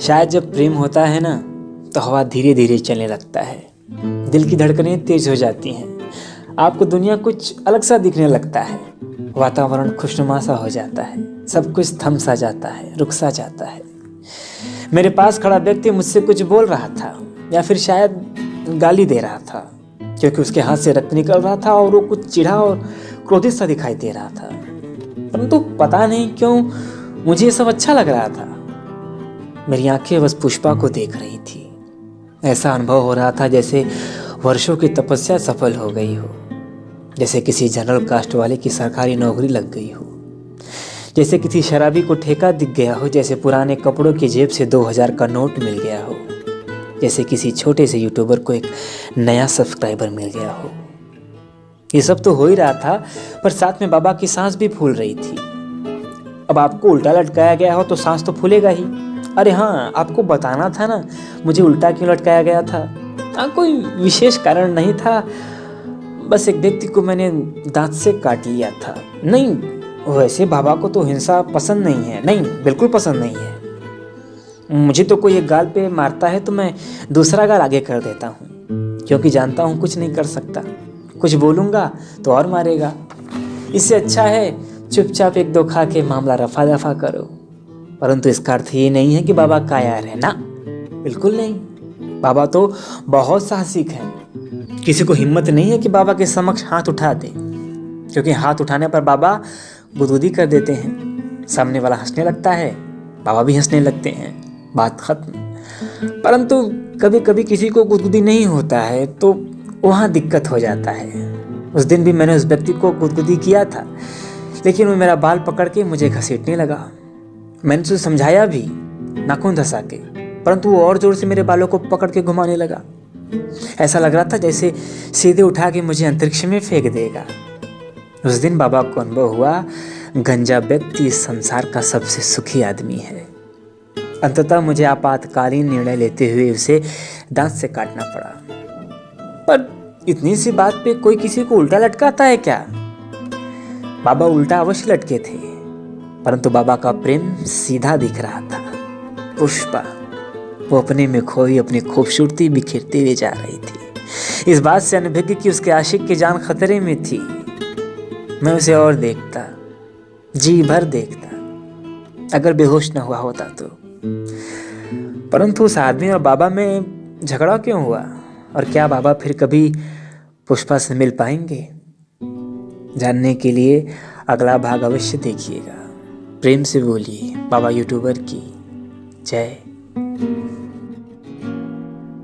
शायद जब प्रेम होता है ना तो हवा धीरे धीरे चलने लगता है, दिल की धड़कनें तेज हो जाती हैं, आपको दुनिया कुछ अलग सा दिखने लगता है, वातावरण खुशनुमा सा हो जाता है, सब कुछ थम सा जाता है, रुक सा जाता है। मेरे पास खड़ा व्यक्ति मुझसे कुछ बोल रहा था या फिर शायद गाली दे रहा था, क्योंकि उसके हाथ से रक्त निकल रहा था और वो कुछ चिढ़ा और क्रोधित सा दिखाई दे रहा था। परंतु पता नहीं क्यों मुझे ये सब अच्छा लग रहा था। मेरी आंखें बस पुष्पा को देख रही थी। ऐसा अनुभव हो रहा था जैसे वर्षों की तपस्या सफल हो गई हो, जैसे किसी जनरल कास्ट वाले की सरकारी नौकरी लग गई हो, जैसे किसी शराबी को ठेका दिख गया हो, जैसे पुराने कपड़ों की जेब से 2000 का नोट मिल गया हो, जैसे किसी छोटे से यूट्यूबर को एक नया सब्सक्राइबर मिल गया हो। ये सब तो हो ही रहा था, पर साथ में बाबा की सांस भी फूल रही थी। अब आपको उल्टा लटकाया गया हो तो सांस तो फूलेगा ही। अरे हाँ, आपको बताना था ना मुझे उल्टा क्यों लटकाया गया था। कोई विशेष कारण नहीं था, बस एक व्यक्ति को मैंने दांत से काट लिया था। नहीं, वैसे बाबा को तो हिंसा पसंद नहीं है, नहीं बिल्कुल पसंद नहीं है। मुझे तो कोई एक गाल पे मारता है तो मैं दूसरा गाल आगे कर देता हूँ, क्योंकि जानता हूँ कुछ नहीं कर सकता। कुछ बोलूँगा तो और मारेगा। इससे अच्छा है चुपचाप एक दो खा के मामला रफा दफा करो। परंतु इसका अर्थ ये नहीं है कि बाबा कायर है ना, बिल्कुल नहीं। बाबा तो बहुत साहसिक हैं। किसी को हिम्मत नहीं है कि बाबा के समक्ष हाथ उठा दे, क्योंकि हाथ उठाने पर बाबा गुदगुदी कर देते हैं। सामने वाला हंसने लगता है, बाबा भी हंसने लगते हैं, बात खत्म। परंतु कभी कभी किसी को गुदगुदी नहीं होता है तो वहाँ दिक्कत हो जाता है। उस दिन भी मैंने उस व्यक्ति को गुदगुदी किया था, लेकिन वो मेरा बाल पकड़ के मुझे घसीटने लगा। मैंने उसे समझाया भी नाखून धंसा के, परंतु वो और जोर से मेरे बालों को पकड़ के घुमाने लगा। ऐसा लग रहा था जैसे सीधे उठा के मुझे अंतरिक्ष में फेंक देगा। उस दिन बाबा को अनुभव हुआ गंजा व्यक्ति इस संसार का सबसे सुखी आदमी है। अंततः मुझे आपातकालीन निर्णय लेते हुए उसे दांत से काटना पड़ा। पर इतनी सी बात पे कोई किसी को उल्टा लटकाता है क्या? बाबा उल्टा अवश्य लटके थे, परंतु बाबा का प्रेम सीधा दिख रहा था। पुष्पा वो अपने में खोई अपनी खूबसूरती बिखेरते हुए जा रही थी। इस बात से अनभिज्ञ कि उसके आशिक की जान खतरे में थी। मैं उसे और देखता, जी भर देखता, अगर बेहोश न हुआ होता तो। परंतु उस आदमी और बाबा में झगड़ा क्यों हुआ, और क्या बाबा फिर कभी पुष्पा से मिल पाएंगे? जानने के लिए अगला भाग अवश्य देखिएगा। प्रेम से बोलिए बाबा यूट्यूबर की जय।